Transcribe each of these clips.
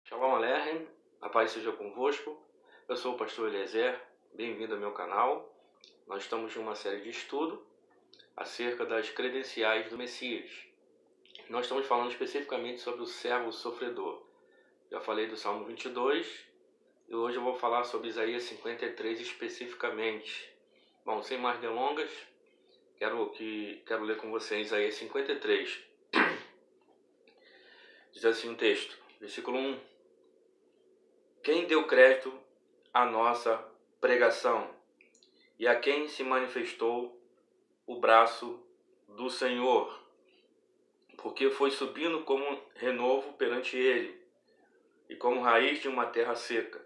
Shalom Aleichem, a paz seja convosco. Eu sou o pastor Eliezer, bem-vindo ao meu canal. Nós estamos em uma série de estudo acerca das credenciais do Messias. Nós estamos falando especificamente sobre o servo sofredor. Já falei do Salmo 22 e hoje eu vou falar sobre Isaías 53 especificamente. Bom, sem mais delongas, quero ler com vocês Isaías 53. Diz assim o texto, versículo 1. Quem deu crédito à nossa pregação e a quem se manifestou o braço do Senhor? Porque foi subindo como renovo perante ele e como raiz de uma terra seca.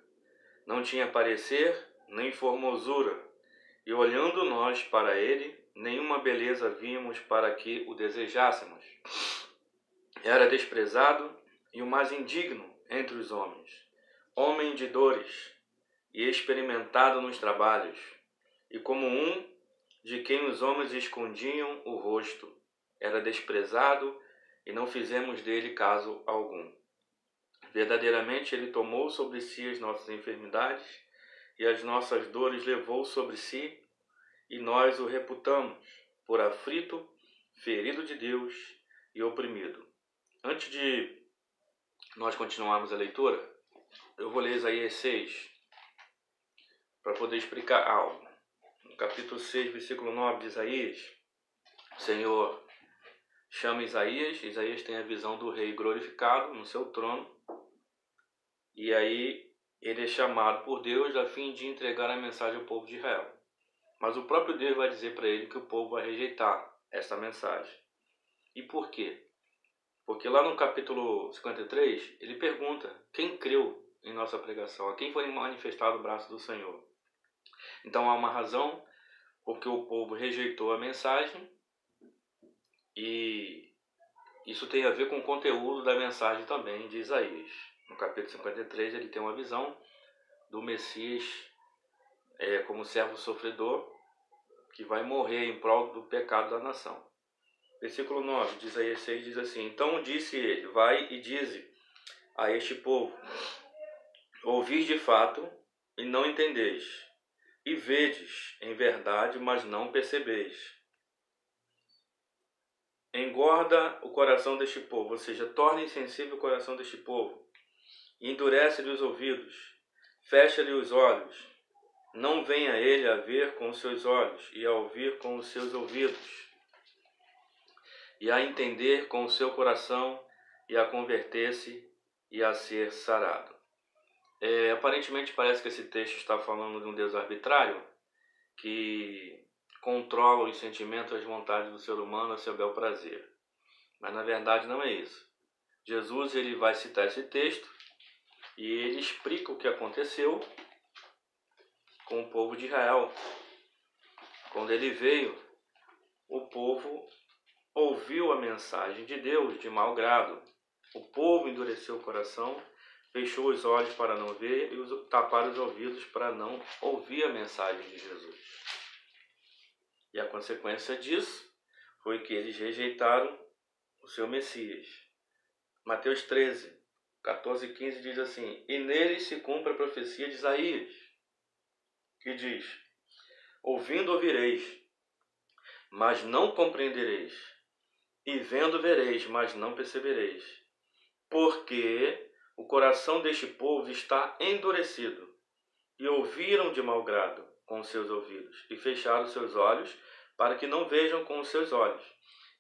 Não tinha parecer nem formosura, e olhando nós para ele, nenhuma beleza vimos para que o desejássemos. Era desprezado e o mais indigno entre os homens, homem de dores e experimentado nos trabalhos, e como um de quem os homens escondiam o rosto. Era desprezado e não fizemos dele caso algum. Verdadeiramente ele tomou sobre si as nossas enfermidades e as nossas dores levou sobre si, e nós o reputamos por aflito, ferido de Deus e oprimido. Antes de nós continuarmos a leitura, eu vou ler Isaías 6 para poder explicar algo. No capítulo 6, versículo 9 de Isaías, o Senhor chama Isaías. Isaías tem a visão do rei glorificado no seu trono. E aí ele é chamado por Deus a fim de entregar a mensagem ao povo de Israel. Mas o próprio Deus vai dizer para ele que o povo vai rejeitar essa mensagem. E por quê? Porque lá no capítulo 53, ele pergunta quem creu em nossa pregação, a quem foi manifestado o braço do Senhor. Então há uma razão porque o povo rejeitou a mensagem, e isso tem a ver com o conteúdo da mensagem também de Isaías. No capítulo 53 ele tem uma visão do Messias como servo sofredor que vai morrer em prol do pecado da nação. Versículo 9 de Isaías 6 diz assim: Então disse ele, vai e dize a este povo, ouvis de fato e não entendeis, e vedes em verdade, mas não percebeis. Engorda o coração deste povo, ou seja, torna insensível o coração deste povo, endurece-lhe os ouvidos, fecha-lhe os olhos, não venha ele a ver com os seus olhos, e a ouvir com os seus ouvidos, e a entender com o seu coração, e a converter-se, e a ser sarado. Aparentemente parece que esse texto está falando de um Deus arbitrário, que controla os sentimentos e as vontades do ser humano a seu bel prazer. Mas na verdade não é isso. Jesus ele vai citar esse texto e ele explica o que aconteceu com o povo de Israel. Quando ele veio, o povo ouviu a mensagem de Deus de mau grado. O povo endureceu o coração, fechou os olhos para não ver e taparam os ouvidos para não ouvir a mensagem de Jesus. E a consequência disso foi que eles rejeitaram o seu Messias. Mateus 13, 14 e 15 diz assim: E nele se cumpre a profecia de Isaías, que diz: Ouvindo ouvireis, mas não compreendereis, e vendo vereis, mas não percebereis, porque o coração deste povo está endurecido, e ouviram de mau grado com os seus ouvidos, e fecharam seus olhos, para que não vejam com os seus olhos,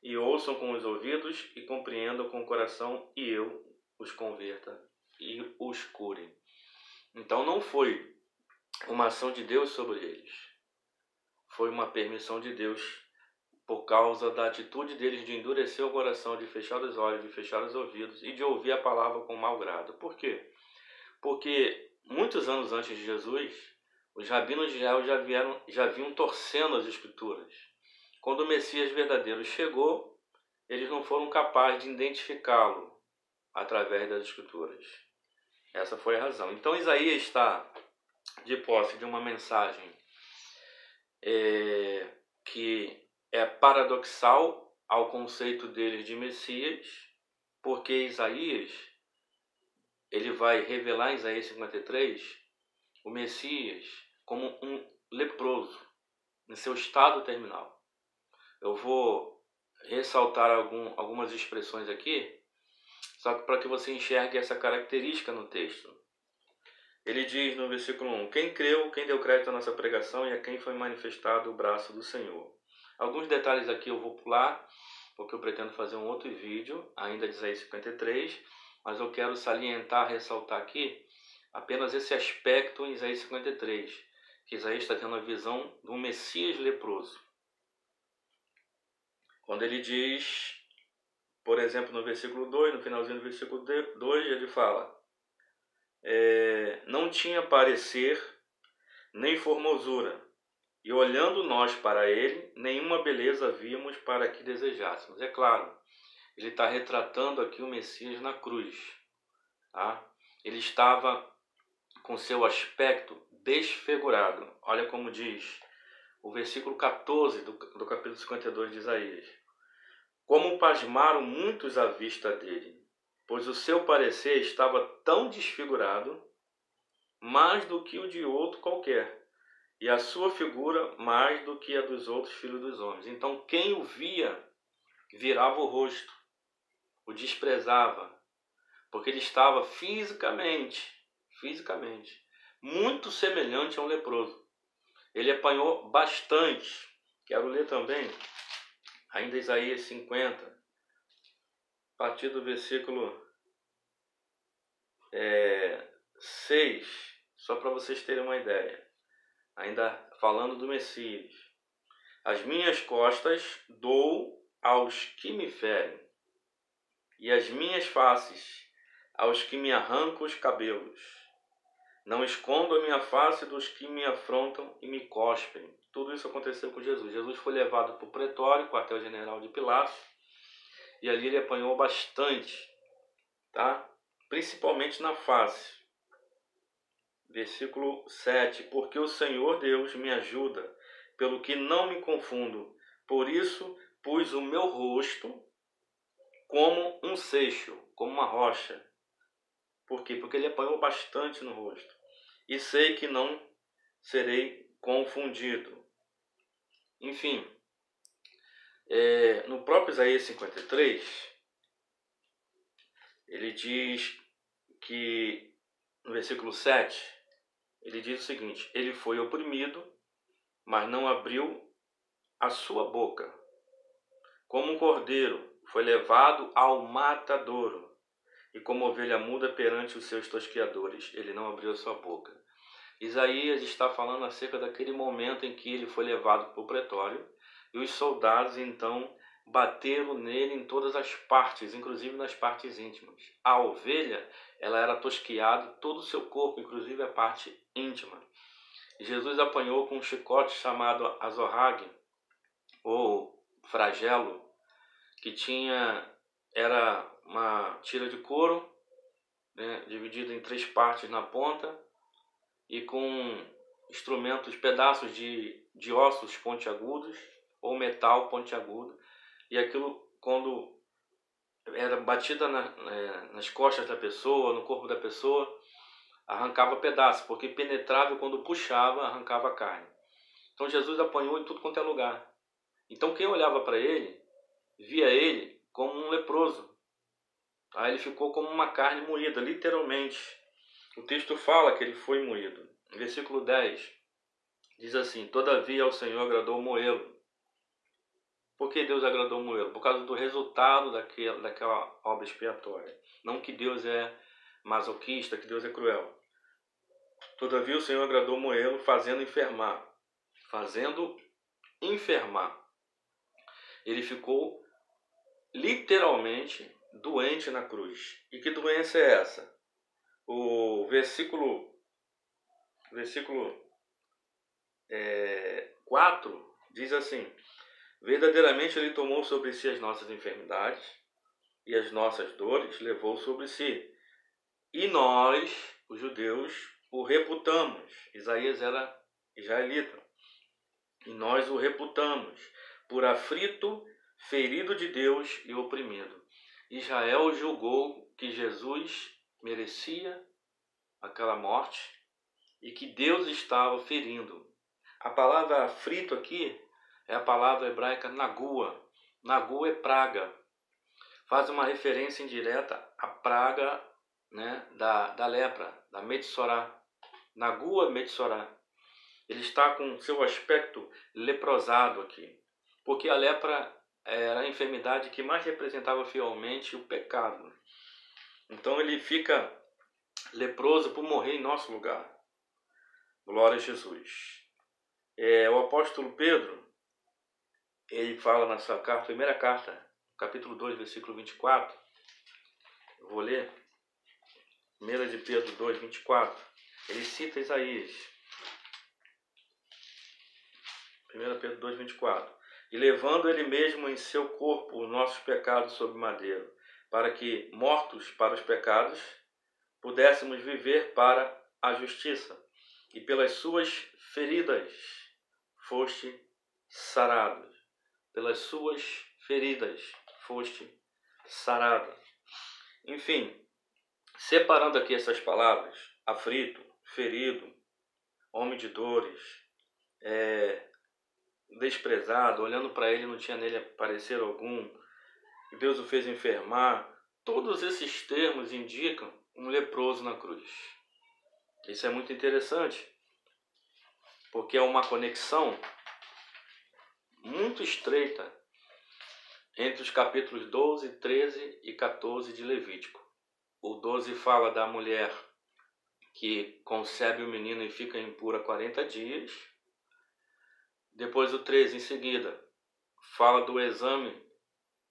e ouçam com os ouvidos, e compreendam com o coração, e eu os converta e os cure. Então não foi uma ação de Deus sobre eles, foi uma permissão de Deus por causa da atitude deles de endurecer o coração, de fechar os olhos, de fechar os ouvidos e de ouvir a palavra com mau grado. Por quê? Porque muitos anos antes de Jesus, os rabinos de Israel já vinham torcendo as escrituras. Quando o Messias verdadeiro chegou, eles não foram capazes de identificá-lo através das escrituras. Essa foi a razão. Então Isaías está de posse de uma mensagem que é paradoxal ao conceito deles de Messias, porque Isaías ele vai revelar em Isaías 53 o Messias como um leproso, em seu estado terminal. Eu vou ressaltar algumas expressões aqui, só que para que você enxergue essa característica no texto. Ele diz no versículo 1, quem creu, quem deu crédito à nossa pregação e a quem foi manifestado o braço do Senhor. Alguns detalhes aqui eu vou pular, porque eu pretendo fazer um outro vídeo, ainda de Isaías 53, mas eu quero salientar, ressaltar aqui apenas esse aspecto em Isaías 53, que Isaías está tendo a visão de um Messias leproso. Quando ele diz, por exemplo, no versículo 2, no finalzinho do versículo 2, ele fala, não tinha parecer nem formosura, e olhando nós para ele, nenhuma beleza víamos para que desejássemos. É claro, ele está retratando aqui o Messias na cruz. Tá? Ele estava com seu aspecto desfigurado. Olha como diz o versículo 14 do capítulo 52 de Isaías. Como pasmaram muitos à vista dele, pois o seu parecer estava tão desfigurado, mais do que o de outro qualquer, e a sua figura mais do que a dos outros filhos dos homens. Então quem o via, virava o rosto, o desprezava, porque ele estava fisicamente, muito semelhante a um leproso. Ele apanhou bastante. Quero ler também, ainda Isaías 50, a partir do versículo 6, só para vocês terem uma ideia. Ainda falando do Messias. As minhas costas dou aos que me ferem, e as minhas faces aos que me arrancam os cabelos. Não escondo a minha face dos que me afrontam e me cospem. Tudo isso aconteceu com Jesus. Jesus foi levado para o pretório, quartel-general de Pilatos, e ali ele apanhou bastante, tá? Principalmente na face. Versículo 7. Porque o Senhor Deus me ajuda, pelo que não me confundo. Por isso pus o meu rosto como um seixo, como uma rocha. Por quê? Porque ele apanhou bastante no rosto. E sei que não serei confundido. Enfim, no próprio Isaías 53, ele diz que, no versículo 7, ele diz o seguinte, ele foi oprimido, mas não abriu a sua boca. Como um cordeiro foi levado ao matadouro, e como ovelha muda perante os seus tosqueadores, ele não abriu a sua boca. Isaías está falando acerca daquele momento em que ele foi levado para o pretório, e os soldados então bateram nele em todas as partes, inclusive nas partes íntimas. A ovelha, ela era tosqueada, todo o seu corpo, inclusive a parte íntima. Jesus apanhou com um chicote chamado azorrague, ou flagelo, que era uma tira de couro, né, dividida em 3 partes na ponta, e com instrumentos, pedaços de ossos pontiagudos, ou metal pontiagudo, e aquilo, quando era batida nas costas da pessoa, no corpo da pessoa, arrancava pedaços, porque penetrava e quando puxava, arrancava a carne. Então Jesus apanhou em tudo quanto é lugar. Então quem olhava para ele, via ele como um leproso. Aí ele ficou como uma carne moída, literalmente. O texto fala que ele foi moído. Versículo 10 diz assim, todavia ao Senhor agradou moê-lo. Por que Deus agradou moê-lo? Por causa do resultado daquela obra expiatória. Não que Deus é masoquista, que Deus é cruel. Todavia o Senhor agradou moê-lo, fazendo enfermar. Ele ficou literalmente doente na cruz. E que doença é essa? O versículo 4 diz assim, verdadeiramente ele tomou sobre si as nossas enfermidades e as nossas dores levou sobre si. E nós, os judeus, o reputamos. Isaías era israelita. E nós o reputamos por aflito, ferido de Deus e oprimido. Israel julgou que Jesus merecia aquela morte e que Deus estava ferindo. A palavra aflito aqui é a palavra hebraica nagua. Nagua é praga. Faz uma referência indireta à praga, né, da lepra, da Metsorá. Nagua Metsorá. Ele está com seu aspecto leprosado aqui. Porque a lepra era a enfermidade que mais representava fielmente o pecado. Então ele fica leproso por morrer em nosso lugar. Glória a Jesus. O apóstolo Pedro, ele fala na sua carta, primeira carta, capítulo 2, versículo 24. Eu vou ler. 1 de Pedro 2, 24. Ele cita Isaías. 1 Pedro 2, 24. E levando ele mesmo em seu corpo os nossos pecados sobre madeiro, para que, mortos para os pecados, pudéssemos viver para a justiça. E pelas suas feridas foste sarado. Pelas suas feridas foste sarado. Enfim, separando aqui essas palavras, aflito, ferido, homem de dores, desprezado, olhando para ele não tinha nele parecer algum, Deus o fez enfermar, todos esses termos indicam um leproso na cruz. Isso é muito interessante, porque é uma conexão muito estreita entre os capítulos 12, 13 e 14 de Levítico. O 12 fala da mulher que concebe o menino e fica impura 40 dias. Depois o 13, em seguida, fala do exame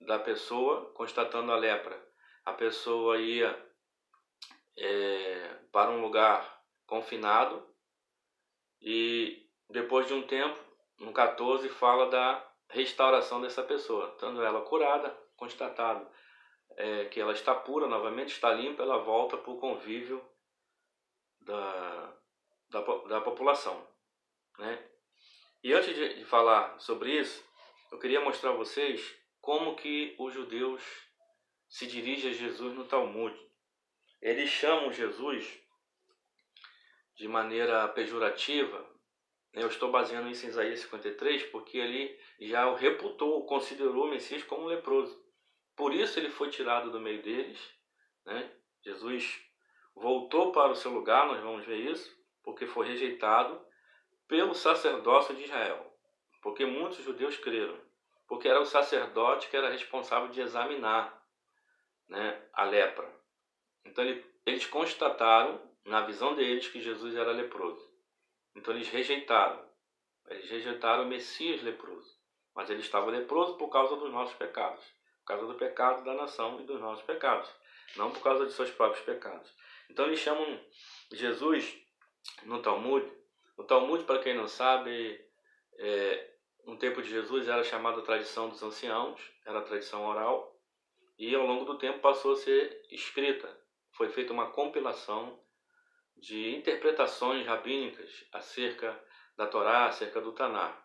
da pessoa constatando a lepra. A pessoa ia para um lugar confinado e depois de um tempo, no 14, fala da restauração dessa pessoa. Estando ela curada, constatado que ela está pura novamente, está limpa, ela volta para o convívio da população, né? E antes de falar sobre isso, eu queria mostrar a vocês como que os judeus se dirigem a Jesus no Talmud. Eles chamam Jesus de maneira pejorativa. Eu estou baseando isso em Isaías 53, porque ele já o reputou, considerou o Messias como leproso. Por isso ele foi tirado do meio deles, né? Jesus voltou para o seu lugar, nós vamos ver isso, porque foi rejeitado pelo sacerdócio de Israel. Porque muitos judeus creram. Porque era o sacerdote que era responsável de examinar, né, a lepra. Então eles constataram, na visão deles, que Jesus era leproso. Então eles rejeitaram o Messias leproso. Mas ele estava leproso por causa dos nossos pecados. Por causa do pecado da nação e dos nossos pecados. Não por causa de seus próprios pecados. Então eles chamam Jesus no Talmud. O Talmud, para quem não sabe, no tempo de Jesus era chamada tradição dos anciãos. Era a tradição oral. E ao longo do tempo passou a ser escrita. Foi feita uma compilação de interpretações rabínicas acerca da Torá, acerca do Taná.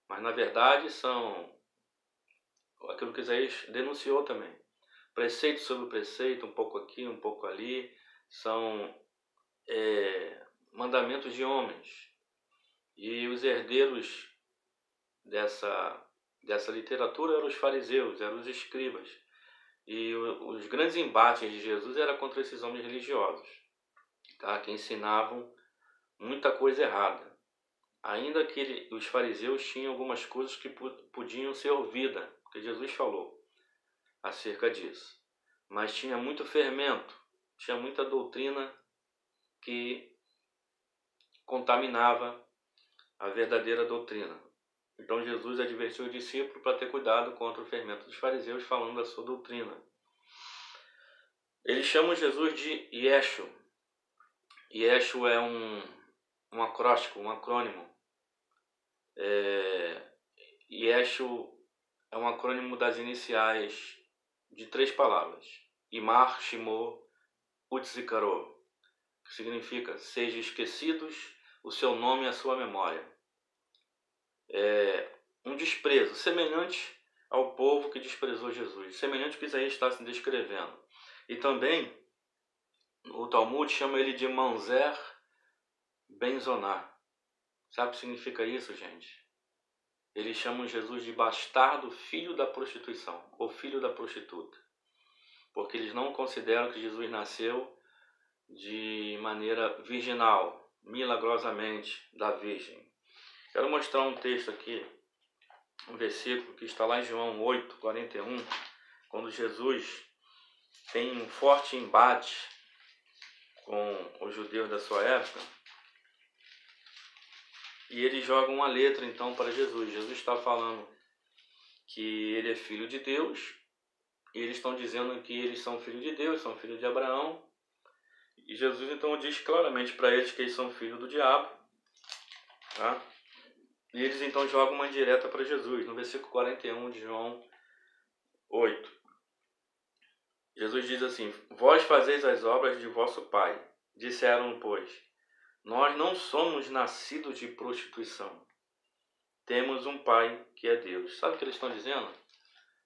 Mas na verdade são aquilo que Isaías denunciou também. Preceito sobre preceito, um pouco aqui, um pouco ali, são mandamentos de homens. E os herdeiros dessa literatura eram os fariseus, eram os escribas. E os grandes embates de Jesus eram contra esses homens religiosos, tá? Que ensinavam muita coisa errada. Ainda que os fariseus tinham algumas coisas que podiam ser ouvidas, porque Jesus falou acerca disso. Mas tinha muito fermento, tinha muita doutrina que contaminava a verdadeira doutrina. Então Jesus advertiu o discípulo para ter cuidado contra o fermento dos fariseus, falando da sua doutrina. Eles chamam Jesus de Yeshua. Yeshua é um acróstico, um acrônimo. Yeshua é um acrônimo das iniciais de 3 palavras. Imar, Shimo, Utzikaro, que significa: seja esquecidos o seu nome e a sua memória. Um desprezo semelhante ao povo que desprezou Jesus, semelhante ao que Isaías está se descrevendo. E também o Talmud chama ele de Mamzer Ben-Zonar. Sabe o que significa isso, gente? Eles chamam Jesus de bastardo, filho da prostituição, ou filho da prostituta. Porque eles não consideram que Jesus nasceu de maneira virginal, milagrosamente, da Virgem. Quero mostrar um texto aqui, um versículo que está lá em João 8, 41, quando Jesus tem um forte embate com os judeus da sua época. E eles jogam uma letra então para Jesus. Jesus está falando que ele é filho de Deus. E eles estão dizendo que eles são filhos de Deus, são filhos de Abraão. E Jesus então diz claramente para eles que eles são filhos do diabo. Tá? E eles então jogam uma indireta para Jesus. No versículo 41 de João 8. Jesus diz assim: Vós fazeis as obras de vosso pai. Disseram, pois, nós não somos nascidos de prostituição. Temos um pai que é Deus. Sabe o que eles estão dizendo?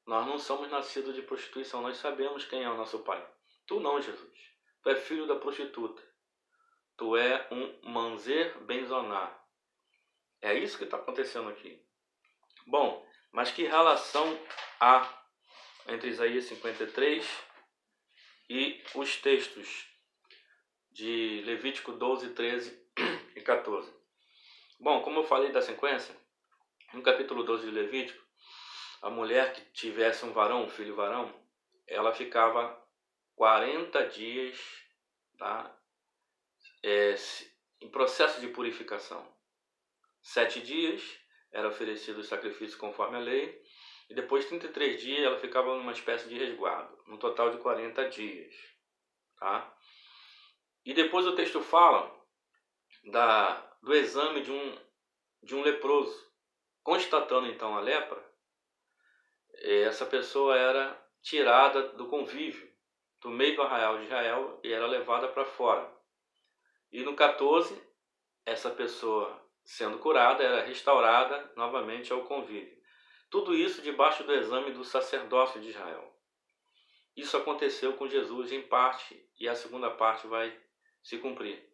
Nós não somos nascidos de prostituição. Nós sabemos quem é o nosso pai. Tu não, Jesus. Tu é filho da prostituta. Tu é um Mamzer Ben-Zonar. É isso que está acontecendo aqui. Bom, mas que relação há entre Isaías 53 e os textos de Levítico 12, 13 e 14? Bom, como eu falei da sequência, no capítulo 12 de Levítico, a mulher que tivesse um varão, um filho varão, ela ficava 40 dias, tá? Em processo de purificação. 7 dias era oferecido o sacrifício conforme a lei, e depois de 33 dias ela ficava numa espécie de resguardo, no total de 40 dias. Tá? E depois o texto fala do exame de um leproso. Constatando então a lepra, essa pessoa era tirada do convívio, do meio do arraial de Israel, e era levada para fora. E no 14, essa pessoa, sendo curada, era restaurada novamente ao convívio. Tudo isso debaixo do exame do sacerdócio de Israel. Isso aconteceu com Jesus em parte, e a segunda parte vai se cumprir.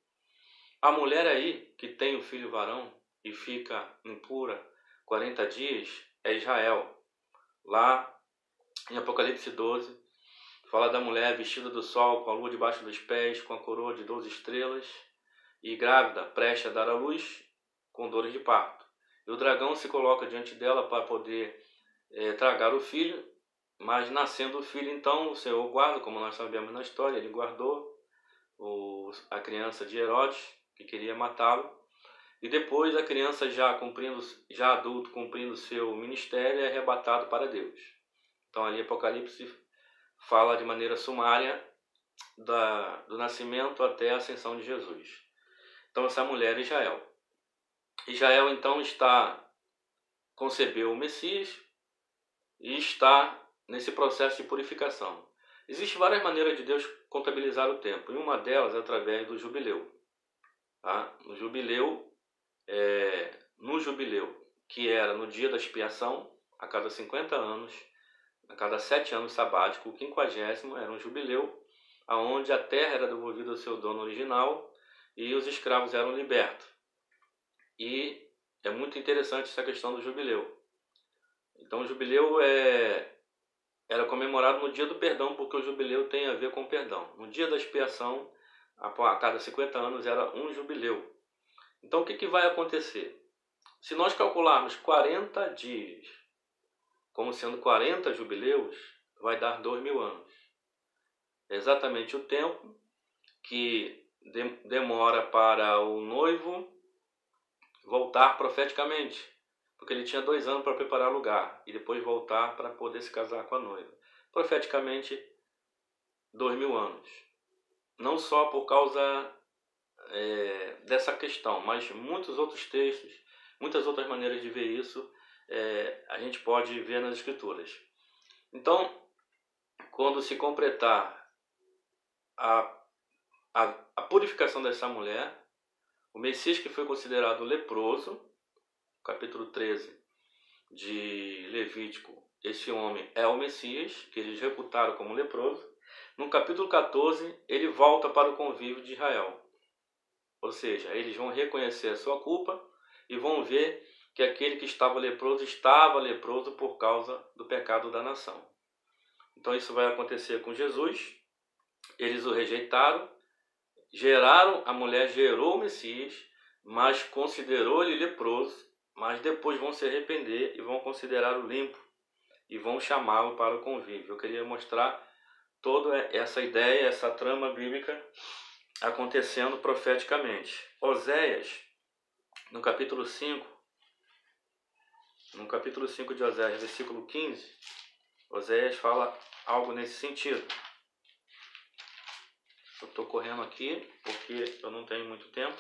A mulher aí, que tem o filho varão e fica impura 40 dias, é Israel. Lá em Apocalipse 12, fala da mulher vestida do sol, com a lua debaixo dos pés, com a coroa de 12 estrelas, e grávida, prestes a dar à luz, com dores de parto. E o dragão se coloca diante dela para poder tragar o filho, mas nascendo o filho, então o Senhor guarda, como nós sabemos na história, ele guardou a criança de Herodes, que queria matá-lo, e depois a criança já adulto, cumprindo seu ministério, é arrebatado para Deus. Então ali Apocalipse fala de maneira sumária do nascimento até a ascensão de Jesus. Então essa mulher é Israel. Israel então concebeu o Messias e está nesse processo de purificação. Existem várias maneiras de Deus contabilizar o tempo, e uma delas é através do jubileu. Tá? No jubileu, que era no dia da expiação, a cada 50 anos, a cada 7 anos sabático, o 50º era um jubileu, onde a terra era devolvida ao seu dono original e os escravos eram libertos. E é muito interessante essa questão do jubileu. Então o jubileu era comemorado no dia do perdão, porque o jubileu tem a ver com perdão. No dia da expiação, a cada 50 anos era um jubileu. Então o que vai acontecer? Se nós calcularmos 40 dias como sendo 40 jubileus, vai dar 2.000 anos. É exatamente o tempo que demora para o noivo voltar profeticamente, porque ele tinha 2 anos para preparar o lugar e depois voltar para poder se casar com a noiva. Profeticamente, 2.000 anos. Não só por causa dessa questão, mas muitos outros textos, muitas outras maneiras de ver isso, a gente pode ver nas Escrituras. Então, quando se completar a purificação dessa mulher, o Messias que foi considerado leproso, capítulo 13 de Levítico, esse homem é o Messias, que eles reputaram como leproso, No capítulo 14, ele volta para o convívio de Israel. Ou seja, eles vão reconhecer a sua culpa e vão ver que aquele que estava leproso por causa do pecado da nação. Então isso vai acontecer com Jesus. Eles o rejeitaram, a mulher gerou o Messias, mas considerou ele leproso, mas depois vão se arrepender e vão considerá-lo limpo e vão chamá-lo para o convívio. Eu queria mostrar toda essa ideia, essa trama bíblica acontecendo profeticamente. Oséias, no capítulo 5 de Oséias, versículo 15, Oséias fala algo nesse sentido. Eu estou correndo aqui porque eu não tenho muito tempo.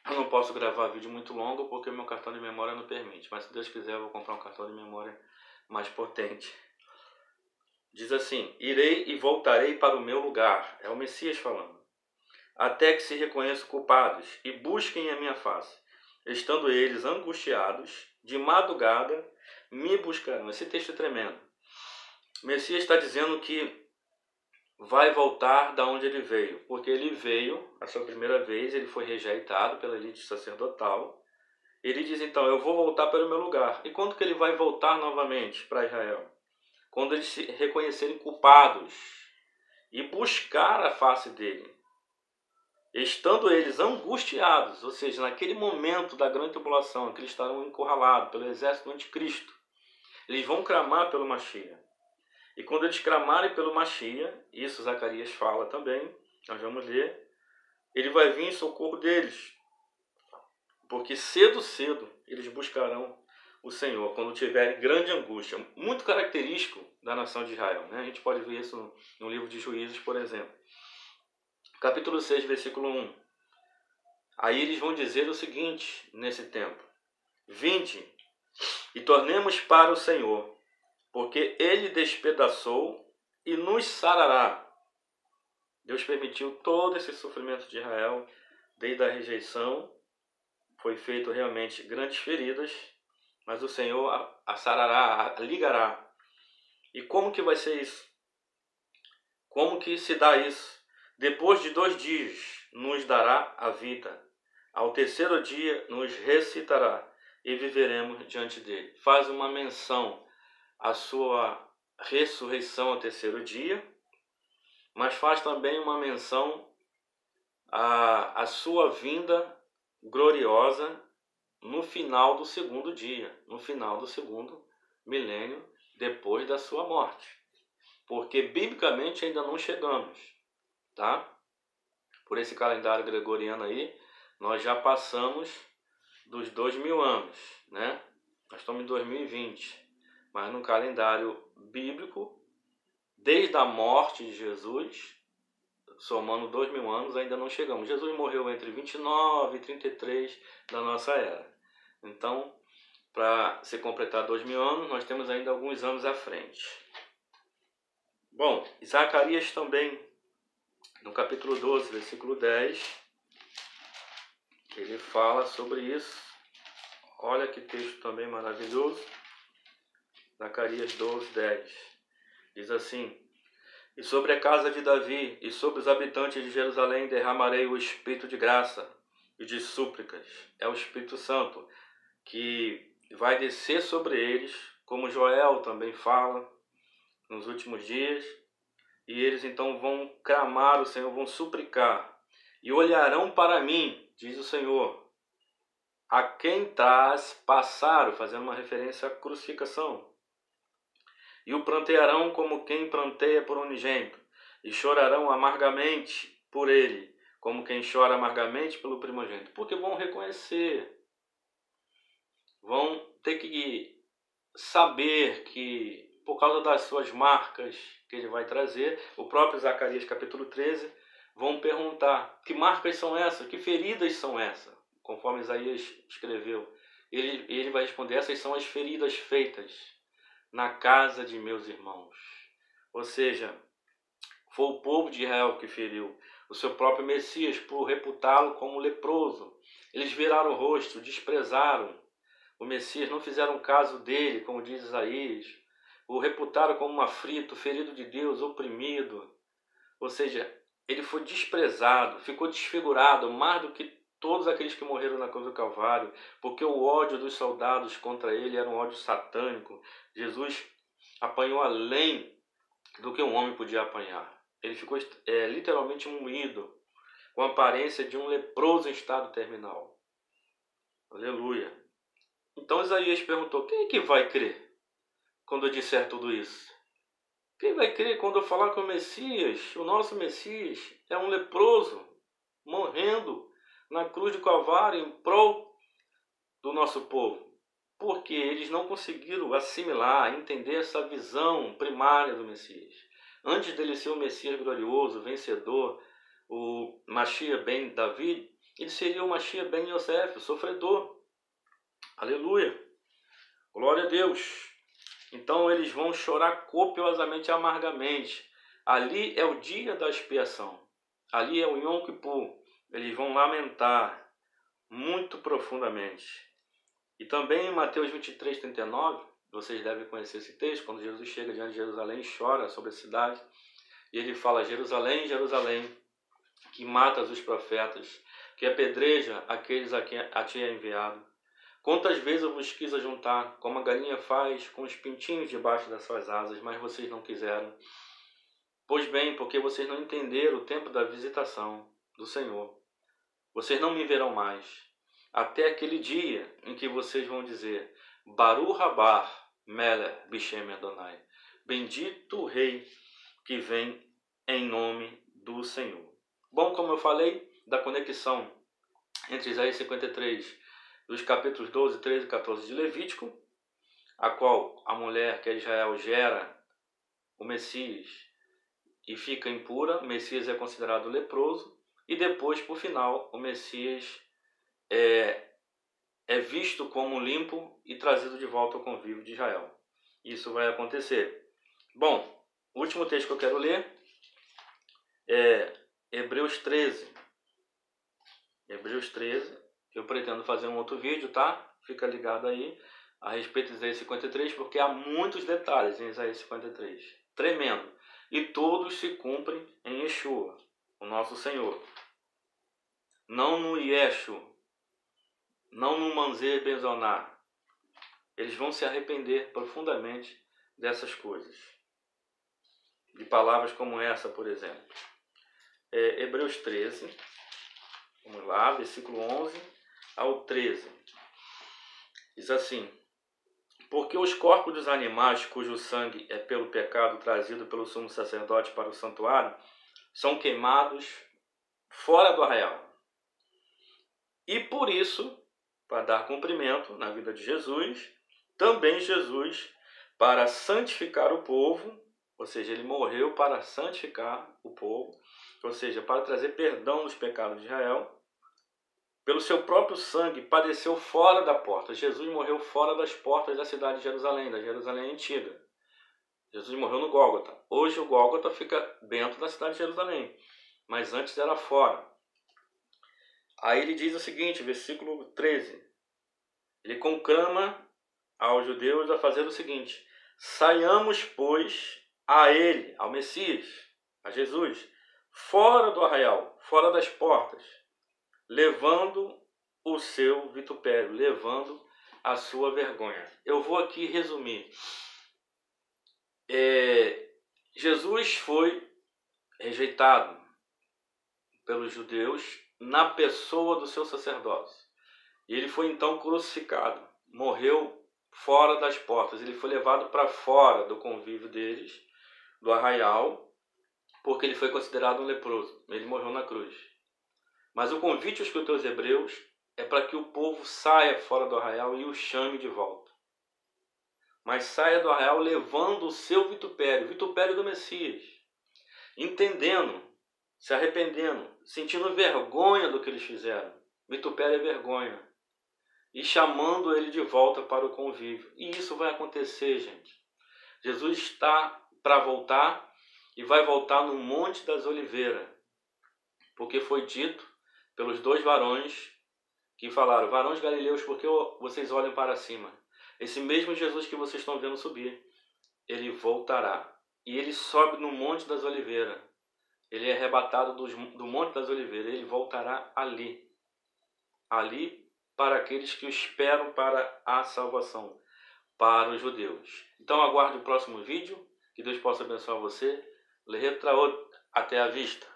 Eu não posso gravar vídeo muito longo porque meu cartão de memória não permite. Mas se Deus quiser eu vou comprar um cartão de memória mais potente. Diz assim: irei e voltarei para o meu lugar. É o Messias falando. Até que se reconheçam culpados e busquem a minha face. Estando eles angustiados, de madrugada me buscarão. Esse texto é tremendo. O Messias está dizendo que vai voltar da onde ele veio, porque ele veio, a sua primeira vez, ele foi rejeitado pela elite sacerdotal. Ele diz então, eu vou voltar para o meu lugar. E quando que ele vai voltar novamente para Israel? Quando eles se reconhecerem culpados e buscar a face dele. Estando eles angustiados, ou seja, naquele momento da grande tribulação, que eles estarão encurralados pelo exército do anticristo, eles vão clamar pelo Mashiach. E quando eles clamarem pelo Mashiach, isso Zacarias fala também, nós vamos ler, ele vai vir em socorro deles. Porque cedo eles buscarão o Senhor, quando tiverem grande angústia. Muito característico da nação de Israel, né? A gente pode ver isso no livro de Juízes, por exemplo. Capítulo 6, versículo 1. Aí eles vão dizer o seguinte, nesse tempo. Vinde e tornemos para o Senhor, porque ele despedaçou e nos sarará. Deus permitiu todo esse sofrimento de Israel, desde a rejeição. Foi feito realmente grandes feridas, mas o Senhor a sarará, a ligará. E como que vai ser isso? Como que se dá isso? Depois de 2 dias nos dará a vida. Ao terceiro dia nos ressuscitará e viveremos diante dele. Faz uma menção à sua ressurreição ao terceiro dia, mas faz também uma menção à sua vinda gloriosa no final do segundo dia, no final do segundo milênio, depois da sua morte. Porque biblicamente ainda não chegamos, tá? Por esse calendário gregoriano aí, nós já passamos dos 2000 anos, né? Nós estamos em 2020, mas no calendário bíblico, desde a morte de Jesus, somando 2000 anos, ainda não chegamos. Jesus morreu entre 29 e 33 da nossa era. Então, para se completar 2000 anos, nós temos ainda alguns anos à frente. Bom, Zacarias também, no capítulo 12, versículo 10, ele fala sobre isso. Olha que texto também maravilhoso. Zacarias 12, 10. Diz assim: e sobre a casa de Davi e sobre os habitantes de Jerusalém derramarei o Espírito de graça e de súplicas. É o Espírito Santo que vai descer sobre eles, como Joel também fala, nos últimos dias. E eles então vão clamar o Senhor, vão suplicar. E olharão para mim, diz o Senhor, a quem traz passaram, fazendo uma referência à crucificação. E o prantearão como quem pranteia por unigênito, e chorarão amargamente por ele, como quem chora amargamente pelo primogênito. Porque vão reconhecer, vão ter que saber que, por causa das suas marcas que ele vai trazer, o próprio Zacarias capítulo 13, vão perguntar, que marcas são essas? Que feridas são essas? Conforme Isaías escreveu. Ele vai responder, essas são as feridas feitas na casa de meus irmãos. Ou seja, foi o povo de Israel que feriu o seu próprio Messias por reputá-lo como leproso. Eles viraram o rosto, desprezaram o Messias, não fizeram caso dele, como diz Isaías. o reputaram como um aflito, ferido de Deus, oprimido. Ou seja, ele foi desprezado, ficou desfigurado mais do que todos aqueles que morreram na cruz do Calvário, porque o ódio dos soldados contra ele era um ódio satânico. Jesus apanhou além do que um homem podia apanhar. Ele ficou literalmente moído, com a aparência de um leproso em estado terminal. Aleluia. Então Isaías perguntou: quem é que vai crer quando eu disser tudo isso? Quem vai crer quando eu falar que o Messias, o nosso Messias, é um leproso, morrendo na cruz de Calvário em prol do nosso povo? Porque eles não conseguiram assimilar, entender essa visão primária do Messias. Antes dele ser o Messias glorioso, vencedor, o Mashiach ben David, ele seria o Mashiach ben Yosef, o sofredor. Aleluia! Glória a Deus! Então eles vão chorar copiosamente e amargamente. Ali é o dia da expiação. Ali é o Yom Kippur. Eles vão lamentar muito profundamente. E também em Mateus 23, 39, vocês devem conhecer esse texto, quando Jesus chega diante de Jerusalém e chora sobre a cidade. E ele fala: Jerusalém, Jerusalém, que matas os profetas, que apedreja aqueles a quem a ti é enviado. Quantas vezes eu vos quis ajuntar, como a galinha faz com os pintinhos debaixo das suas asas, mas vocês não quiseram. Pois bem, porque vocês não entenderam o tempo da visitação do Senhor. Vocês não me verão mais, até aquele dia em que vocês vão dizer: Baruch Haba Melech Bishem Adonai. Bendito o Rei que vem em nome do Senhor. Bom, como eu falei, da conexão entre Isaías 53 dos capítulos 12, 13 e 14 de Levítico, a qual a mulher que é Israel gera o Messias e fica impura, o Messias é considerado leproso, e depois, por final, o Messias é visto como limpo e trazido de volta ao convívio de Israel. Isso vai acontecer. Bom, o último texto que eu quero ler é Hebreus 13. Hebreus 13. Eu pretendo fazer um outro vídeo, tá? Fica ligado aí a respeito de Isaías 53, porque há muitos detalhes em Isaías 53. Tremendo. E todos se cumprem em Yeshua, o nosso Senhor. Não no Yeshu, não no Manzer Benzoná. Eles vão se arrepender profundamente dessas coisas. De palavras como essa, por exemplo. Hebreus 13. Vamos lá, versículo 11 ao 13. Diz assim: porque os corpos dos animais cujo sangue é pelo pecado trazido pelo sumo sacerdote para o santuário são queimados fora do arraial. E por isso, para dar cumprimento na vida de Jesus, também Jesus, para santificar o povo, ou seja, ele morreu para santificar o povo, ou seja, para trazer perdão dos pecados de Israel, pelo seu próprio sangue padeceu fora da porta. Jesus morreu fora das portas da cidade de Jerusalém, da Jerusalém antiga. Jesus morreu no Gólgota. Hoje o Gólgota fica dentro da cidade de Jerusalém, mas antes era fora. Aí ele diz o seguinte, versículo 13. Ele conclama aos judeus a fazer o seguinte: saiamos, pois, a ele, ao Messias, a Jesus, fora do arraial, fora das portas, levando o seu vitupério, levando a sua vergonha. Eu vou aqui resumir. Jesus foi rejeitado pelos judeus na pessoa do seu sacerdócio. E ele foi então crucificado, morreu fora das portas. Ele foi levado para fora do convívio deles, do arraial, porque ele foi considerado um leproso. Ele morreu na cruz. Mas o convite aos escritores hebreus é para que o povo saia fora do arraial e o chame de volta. Mas saia do arraial levando o seu vitupério, o vitupério do Messias, entendendo, se arrependendo, sentindo vergonha do que eles fizeram. Vitupério é vergonha. E chamando ele de volta para o convívio. E isso vai acontecer, gente. Jesus está para voltar e vai voltar no Monte das Oliveiras. Porque foi dito pelos dois varões que falaram: varões galileus, por que vocês olham para cima? Esse mesmo Jesus que vocês estão vendo subir ele voltará. E ele sobe no Monte das Oliveiras. Ele é arrebatado do Monte das Oliveiras. Ele voltará ali. Ali para aqueles que o esperam para a salvação, para os judeus. Então aguarde o próximo vídeo. Que Deus possa abençoar você. Até a vista.